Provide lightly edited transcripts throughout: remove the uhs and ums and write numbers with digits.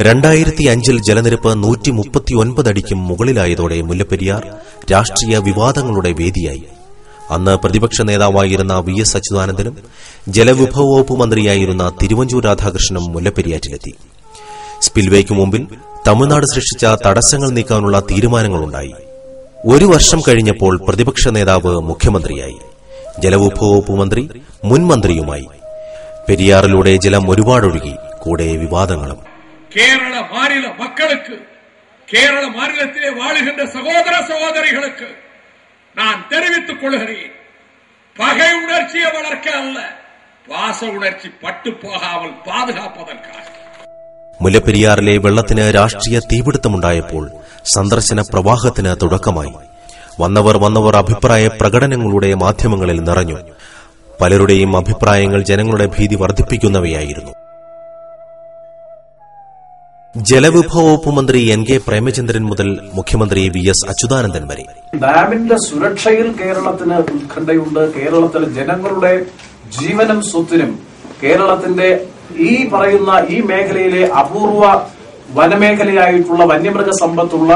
2005 ജലനിരപ്പ് 139 അടിക്കും മുകളിലായതോടെ മുല്ലപ്പെരിയാർ രാഷ്ട്രീയ വിവാദങ്ങളുടെ വേദിയായി. അന്ന് പ്രതിപക്ഷ നേതാവായിരുന്ന VS അച്യുതാനന്ദനും ജലവിഭവ വകുപ്പ് മന്ത്രിയായിരുന്ന തിരുവഞ്ചൂർ രാധാകൃഷ്ണനും മുല്ലപ്പെരിയാറ്റിലെത്തി. സ്പിൽവേയ്ക്ക് മുമ്പിൽ തമിഴ്നാട് സൃഷ്ടിച്ച തടസ്സങ്ങൾ നീക്കാനുള്ള തീരുമാനങ്ങളുണ്ടായി. ഒരു വർഷം കഴിഞ്ഞപ്പോൾ പ്രതിപക്ഷ നേതാവ് മുഖ്യമന്ത്രിയായി, ജലവിഭവ വകുപ്പ് മന്ത്രി മുൻ മന്ത്രിയുമായി. പെരിയാറിലൂടെ ജലം ഒരുപാടൊഴുകി, കൂടെ വിവാദങ്ങളും. കേരള മാநில மக்களுக்கு, കേരള மாநிலத்திலே வாழுகின்ற சகோதர சகோதரிகளுக்கு நான் தெரிவித்துக் கொள்கிறேன், பகை உணர்ச்சியை வளர்க்க அல்ல, பாச உணர்ச்சி பட்டு போகாமல் பாதுகாப்பதற்காக. മുല്ലപ്പെരിയാറിലെ വെള്ളത്തിന് രാഷ്ട്രീയ തീപിടുത്തമുണ്ടായപ്പോൾ സന്ദർശന പ്രവാഹത്തിന് തുടക്കമായി. വന്നവർ അഭിപ്രായ പ്രകടനങ്ങളുടെ മാധ്യമങ്ങളിൽ നിറഞ്ഞു. പലരുടെയും അഭിപ്രായങ്ങൾ ജനങ്ങളുടെ ഭീതി വർദ്ധിപ്പിക്കുന്നവയായിരുന്നു. ജലവിഭവ വകുപ്പ് മന്ത്രി NK പ്രേമചന്ദ്രൻ മുതൽ മുഖ്യമന്ത്രി VS അച്യുതാനന്ദൻ വരെ ഡാമിന്റെ സുരക്ഷയിൽ കേരളത്തിന് ഉത്കണ്ഠയുണ്ട്. കേരളത്തിലെ ജനങ്ങളുടെ ജീവനും സ്വത്തിനും കേരളത്തിന്റെ ഈ പറയുന്ന ഈ മേഖലയിലെ അപൂർവ വനമേഖലയായിട്ടുള്ള വന്യമൃഗ സമ്പത്തുള്ള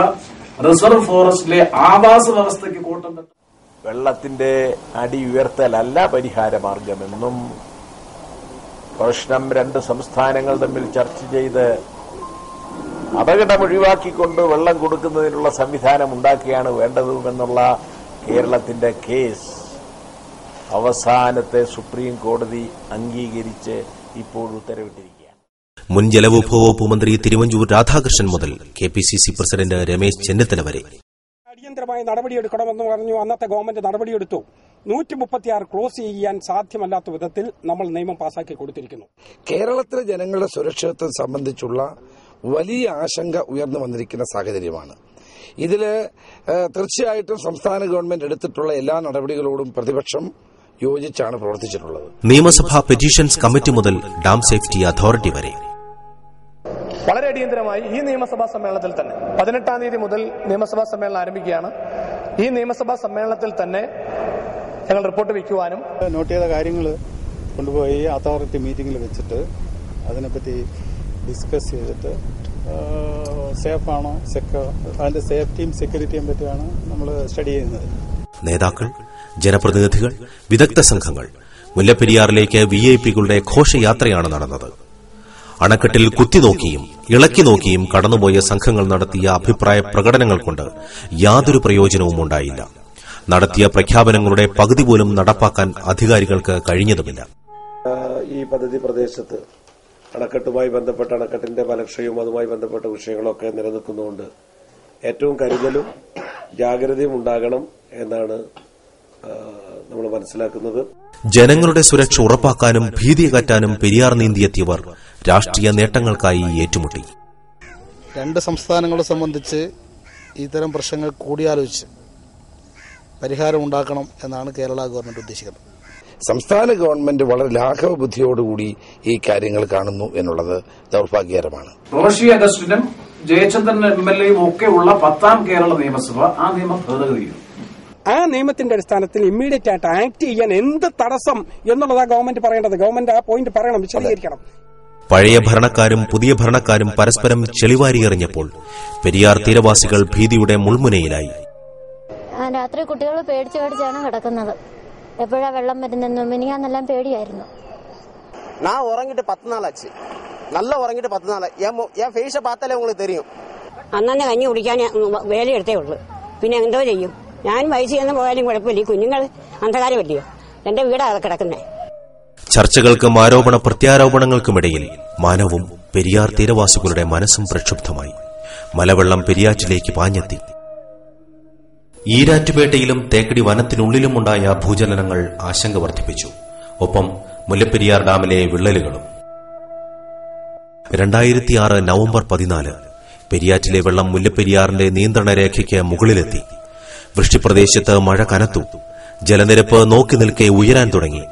റിസർവ് ഫോറസ്റ്റിലെ ആവാസ വ്യവസ്ഥയ്ക്ക് കോട്ടം. വെള്ളത്തിന്റെ അടി ഉയർത്തലല്ല പരിഹാരമാർഗമെന്നും പ്രശ്നം രണ്ട് സംസ്ഥാനങ്ങൾ തമ്മിൽ ചർച്ച ചെയ്ത് അപകടം ഒഴിവാക്കിക്കൊണ്ട് വെള്ളം കൊടുക്കുന്നതിനുള്ള സംവിധാനം ഉണ്ടാക്കിയാണ് വേണ്ടതുമെന്നുള്ള കേരളത്തിന്റെ കേസ് അവസാനത്തെ സുപ്രീം കോടതി അംഗീകരിച്ച് ഇപ്പോൾ ഉത്തരവിട്ടിരിക്കുകയാണ്. മുൻ ജലവിഭവ വകുപ്പ് മന്ത്രി തിരുവഞ്ചൂർ രാധാകൃഷ്ണൻ മുതൽ KPCC പ്രസിഡന്റ് രമേശ് ചെന്നിത്തല വരെ അടിയന്തരമായ നടപടിയെടുക്കണമെന്ന് പറഞ്ഞു. അന്നത്തെ ഗവൺമെന്റ് നടപടിയെടുത്തു. 136 ക്ലോസ് ചെയ്യാൻ സാധ്യമല്ലാത്ത വിധത്തിൽ നമ്മൾ നിയമം പാസാക്കി കൊടുത്തിരിക്കുന്നു. കേരളത്തിലെ ജനങ്ങളുടെ സുരക്ഷിതത്വം സംബന്ധിച്ചുള്ള വലിയ ആശങ്ക ഉയർന്നു വന്നിരിക്കുന്ന സാഹചര്യമാണ്. ഇതിൽ തീർച്ചയായിട്ടും സംസ്ഥാന ഗവൺമെന്റ് എടുത്തിട്ടുള്ള എല്ലാ നടപടികളോടും പ്രതിപക്ഷം യോജിച്ചാണ് പ്രവർത്തിച്ചിട്ടുള്ളത്. നിയമസഭാ പെറ്റീഷൻസ് കമ്മിറ്റി മുതൽ ഡാം സേഫ്റ്റി അതോറിറ്റി വരെ വളരെ അടിയന്തരമായി ഈ നിയമസഭാ സമ്മേളനത്തിൽ തന്നെ 18-ാം തീയതി മുതൽ നിയമസഭാ സമ്മേളനം ആരംഭിക്കുകയാണ്. ഈ നിയമസഭാ സമ്മേളനത്തിൽ തന്നെ ഞങ്ങൾ റിപ്പോർട്ട് വയ്ക്കുവാനും നോട്ട് ചെയ്ത കാര്യങ്ങൾ കൊണ്ടുപോയി അതോറിറ്റി മീറ്റിംഗിൽ വെച്ചിട്ട് അതിനെപ്പറ്റി ഡിസ്കസ് ചെയ്തിട്ട് സേഫാണോ അതിന്റെ സേഫ്റ്റിയും സെക്യൂരിറ്റിയും പറ്റിയാണ് നമ്മൾ സ്റ്റഡി ചെയ്യുന്നത്. നേതാക്കൾ, ജനപ്രതിനിധികൾ, വിദഗ്ധ സംഘങ്ങൾ മുല്ലപ്പെരിയാറിലേക്ക് VIP-കളുടെ ഘോഷയാത്രയാണ് നടന്നത്. അണക്കെട്ടിൽ കുത്തിനോക്കിയും ഇളക്കി നോക്കിയും കടന്നുപോയ സംഘങ്ങൾ നടത്തിയ അഭിപ്രായ പ്രകടനങ്ങൾ കൊണ്ട് യാതൊരു പ്രയോജനവും ഉണ്ടായില്ല. നടത്തിയ പ്രഖ്യാപനങ്ങളുടെ പകുതി പോലും നടപ്പാക്കാൻ അധികാരികൾക്ക് കഴിഞ്ഞതുമില്ല. ഈ പദ്ധതി പ്രദേശത്ത് അണക്കെട്ടുമായി ബന്ധപ്പെട്ട അണക്കെട്ടിന്റെ ബലക്ഷയവും അതുമായി ബന്ധപ്പെട്ട വിഷയങ്ങളൊക്കെ നിലനിൽക്കുന്നതുകൊണ്ട് ഏറ്റവും കരുതലും ജാഗ്രതയും ഉണ്ടാകണം എന്നാണ് നമ്മൾ മനസ്സിലാക്കുന്നത്. ജനങ്ങളുടെ സുരക്ഷ ഉറപ്പാക്കാനും ഭീതി അകറ്റാനും പെരിയാർ നീന്തിയെത്തിയവർ രാഷ്ട്രീയ നേട്ടങ്ങൾക്കായി ഏറ്റുമുട്ടി. രണ്ട് സംസ്ഥാനങ്ങളെ സംബന്ധിച്ച് ഇത്തരം പ്രശ്നങ്ങൾ കൂടിയാലോചിച്ച് പരിഹാരം ഉണ്ടാക്കണം എന്നാണ് കേരള ഗവൺമെന്റ് ഉദ്ദേശിക്കുന്നത്. സംസ്ഥാന ഗവൺമെന്റ് വളരെ ലാഘവ ബുദ്ധിയോടുകൂടി ഈ കാര്യങ്ങൾ കാണുന്നു എന്നുള്ളത് ദൌർഭാഗ്യകരമാണ്. റോഷി അഗസ്റ്റിനും ജയചന്ദ്രൻ MLA ഒക്കെ ഉള്ള 10ാം കേരള നിയമസഭ ആ നിയമം ഭേദഗതി ചെയ്തു. ആ നിയമത്തിന്റെ അടിസ്ഥാനത്തിൽ ഇമ്മീഡിയറ്റ് ആയിട്ട് ആക്ട് ചെയ്യാൻ എന്ത് തടസ്സം എന്നുള്ളതാ ഗവൺമെന്റ് പറയേണ്ടത്. ഗവൺമെന്റ് ആ പോയിന്റ് പറയണം, വിശദീകരിക്കണം. പഴയ ഭരണക്കാരും പുതിയ ഭരണക്കാരും പരസ്പരം ചെളിവാരിയെറിഞ്ഞപ്പോൾ പെരിയാർ തീരവാസികൾ ഭീതിയുടെ മുൾമുനയിലായി. രാത്രി കുട്ടികൾ പേടിച്ചാണ് കിടക്കുന്നത്. എപ്പോഴാ വെള്ളം വരുന്നെന്നും മിനിയാന്നെല്ലാം പേടിയായിരുന്നു. நான் உறங்கிட்டு 10 நாள் ஆச்சு. நல்லா உறங்கிட்டு 10 நாள். என் ஃபேஸை பார்த்தாலே உங்களுக்கு தெரியும். അന്നെ കഞ്ഞി കുടിക്കാൻ വേലയെടുത്തേ ഉള്ളൂ. പിന്നെ എന്തോ ചെയ്യും? ഞാൻ വയസ്സിൽ നിന്ന് പോയാലും കുഴപ്പമില്ല. കുഞ്ഞുങ്ങൾ അന്ധകാരമല്ലയോ? എന്റെ വീടാ കിടക്കുന്നേ. ചർച്ചകൾക്കും ആരോപണ പ്രത്യാരോപണങ്ങൾക്കുമിടയിൽ മാനവും പെരിയാർ തീരവാസികളുടെ മനസ്സും പ്രക്ഷുബ്ധമായി. മലവെള്ളം പെരിയാറ്റിലേക്ക് പാഞ്ഞെത്തി. ഈരാറ്റുപേട്ടയിലും തേക്കടി വനത്തിനുള്ളിലുമുണ്ടായ ഭൂചലനങ്ങൾ ആശങ്ക വർദ്ധിപ്പിച്ചു. ഒപ്പം മുല്ലപ്പെരിയാർ ഡാമിലെ വിള്ളലുകളും. 2006 നവംബർ 14 പെരിയാറ്റിലെ വെള്ളം മുല്ലപ്പെരിയാറിന്റെ നിയന്ത്രണ രേഖയ്ക്ക് മുകളിലെത്തി. വൃഷ്ടിപ്രദേശത്ത് മഴ കനത്തു. ജലനിരപ്പ് നോക്കി നിൽക്കെ ഉയരാൻ തുടങ്ങി.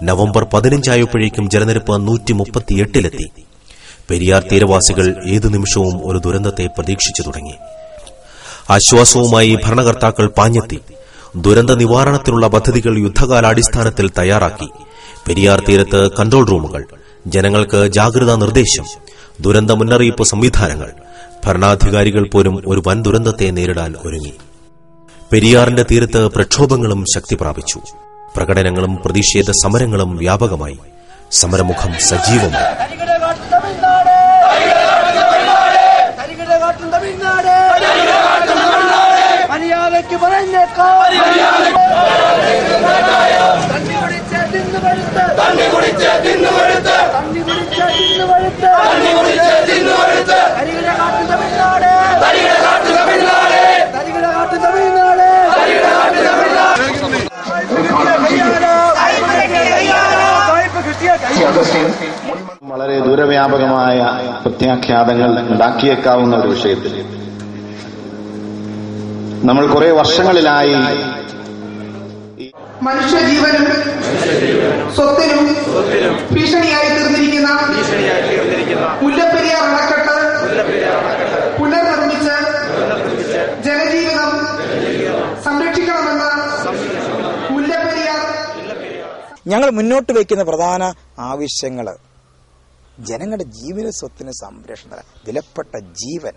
നവംബർ 15 ആയപ്പോഴേക്കും ജലനിരപ്പ് 138-ലെത്തി. പെരിയാർ തീരവാസികൾ ഏതു നിമിഷവും ഒരു ദുരന്തത്തെ പ്രതീക്ഷിച്ചു തുടങ്ങി. ആശ്വാസവുമായി ഭരണകർത്താക്കൾ പാഞ്ഞെത്തി. ദുരന്ത നിവാരണത്തിനുള്ള പദ്ധതികൾ യുദ്ധകാലാടിസ്ഥാനത്തിൽ തയ്യാറാക്കി. പെരിയാർ തീരത്ത് കൺട്രോൾ റൂമുകൾ, ജനങ്ങൾക്ക് ജാഗ്രതാ നിർദ്ദേശം, ദുരന്ത മുന്നറിയിപ്പ് സംവിധാനങ്ങൾ, ഭരണാധികാരികൾ പോലും ഒരു വൻ ദുരന്തത്തെ നേരിടാൻ ഒരുങ്ങി. പെരിയാറിന്റെ തീരത്ത് പ്രക്ഷോഭങ്ങളും ശക്തി പ്രാപിച്ചു. പ്രകടനങ്ങളും പ്രതിഷേധ സമരങ്ങളും വ്യാപകമായി. സമരമുഖം സജീവമായി. വളരെ ദൂരവ്യാപകമായ പ്രത്യാഘാതങ്ങൾ ഉണ്ടാക്കിയേക്കാവുന്ന ഒരു വിഷയത്തിൽ നമ്മൾ കുറെ വർഷങ്ങളിലായി മനുഷ്യജീവനും സ്വത്തിനും ഭീഷണിയായി തീർന്നിരിക്കുന്ന മുല്ലപ്പെരിയാർ അണക്കെട്ട് പുനർനിർമ്മിച്ച് ജനജീവിതം സംരക്ഷിക്കണമെന്ന മുല്ലപ്പെരിയാർ ഞങ്ങൾ മുന്നോട്ട് വയ്ക്കുന്ന പ്രധാന ആവശ്യങ്ങൾ ജനങ്ങളുടെ ജീവന സ്വത്തിന് സംരക്ഷണം. വിലപ്പെട്ട ജീവൻ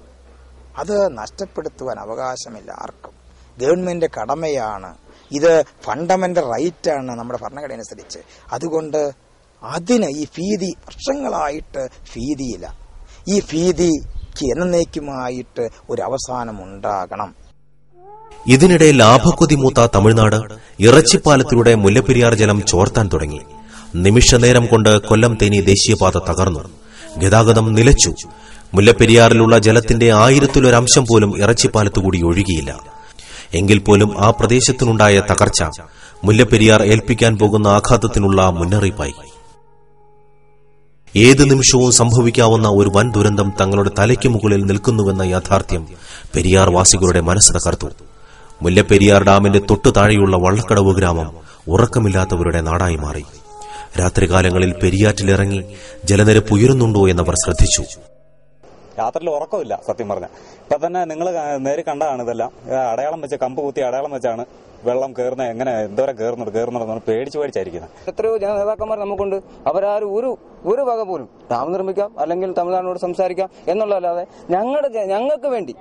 അത് നഷ്ടപ്പെടുത്തുവാൻ അവകാശമില്ല ആർക്കും. ഗവൺമെന്റ് കടമയാണ്. ഇത് ഫണ്ടമെന്റൽ റൈറ്റാണ് നമ്മുടെ ഭരണഘടന അനുസരിച്ച്. അതുകൊണ്ട് അതിന് ഈ ഭീതി വർഷങ്ങളായിട്ട് ഭീതിയില്ല. ഈ ഭീതിക്ക് എന്നേക്കുമായിട്ട് ഒരു അവസാനം ഉണ്ടാകണം. ഇതിനിടെ ലാഭക്കൊതി മൂത്ത തമിഴ്നാട് ഇറച്ചിപ്പാലത്തിലൂടെ മുല്ലപ്പെരിയാർ ജലം ചോർത്താൻ തുടങ്ങി. നിമിഷനേരം കൊണ്ട് കൊല്ലം തേനി ദേശീയപാത തകർന്നു. ഗതാഗതം നിലച്ചു. മുല്ലപ്പെരിയാറിലുള്ള ജലത്തിന്റെ 1000-ലൊരംശം പോലും ഇറച്ചിപ്പാലത്തുകൂടി ഒഴുകിയില്ല. എങ്കിൽ പോലും ആ പ്രദേശത്തിനുണ്ടായ തകർച്ച മുല്ലപ്പെരിയാർ ഏൽപ്പിക്കാൻ പോകുന്ന ആഘാതത്തിനുള്ള മുന്നറിയിപ്പായി. ഏത് നിമിഷവും സംഭവിക്കാവുന്ന ഒരു വൻ ദുരന്തം തങ്ങളുടെ തലയ്ക്ക് മുകളിൽ നിൽക്കുന്നുവെന്ന യാഥാർത്ഥ്യം പെരിയാർ വാസികളുടെ മനസ്സ് തകർത്തു. മുല്ലപ്പെരിയാർ ഡാമിന്റെ തൊട്ടു താഴെയുള്ള വള്ളക്കടവ് ഗ്രാമം ഉറക്കമില്ലാത്തവരുടെ നാടായി മാറി. രാത്രികാലങ്ങളിൽ പെരിയാറ്റിലിറങ്ങി ജലനിരപ്പ് ഉയരുന്നുണ്ടോ എന്നവർ ശ്രദ്ധിച്ചു. രാത്രിയിൽ ഉറക്കമില്ല. സത്യം പറഞ്ഞ ഇപ്പൊ തന്നെ നിങ്ങൾ നേരി കണ്ടതാണ്. ഇതെല്ലാം അടയാളം വെച്ച് കമ്പ് കുത്തി അടയാളം വെച്ചാണ് വെള്ളം കയറുന്നത്. എങ്ങനെ എന്തോരം കയറുന്നുണ്ട് പേടിച്ചായിരിക്കുന്നത്. എത്രയോ ജനനേതാക്കന്മാർ നമുക്കുണ്ട്. അവരാരും ഒരു വക പോലും ഡാം നിർമ്മിക്കാം അല്ലെങ്കിൽ തമിഴ്നാടിനോട് സംസാരിക്കാം എന്നുള്ളതല്ലാതെ ഞങ്ങൾക്ക് വേണ്ടി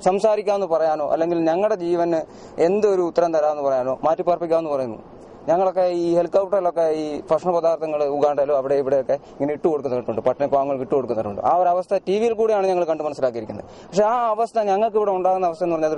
സംസാരിക്കാമെന്ന് പറയാനോ അല്ലെങ്കിൽ ഞങ്ങളുടെ ജീവന് എന്തൊരു ഉത്തരം തരാമെന്ന് പറയാനോ മാറ്റിപ്പാർപ്പിക്കാമെന്ന് പറയുന്നു. ഞങ്ങളൊക്കെ ഈ ഹെലികോപ്റ്ററിലൊക്കെ ഈ ഭക്ഷണ പദാർത്ഥങ്ങൾ ഉഗാണ്ടയിലും അവിടെ ഇവിടെയൊക്കെ ഇങ്ങനെ ഇട്ട് കൊടുക്കുന്നിട്ടുണ്ട്. പട്ടിണിപ്പാവങ്ങൾക്ക് ഇട്ട് കൊടുക്കുന്നുണ്ട്. ആ ഒരു അവസ്ഥ ടി വിയിൽ കൂടെയാണ് ഞങ്ങൾ കണ്ട് മനസ്സിലാക്കിയിരിക്കുന്നത്. പക്ഷെ ആ അവസ്ഥ ഞങ്ങൾക്ക് ഇവിടെ ഉണ്ടാകുന്ന അവസ്ഥ എന്ന് പറഞ്ഞാൽ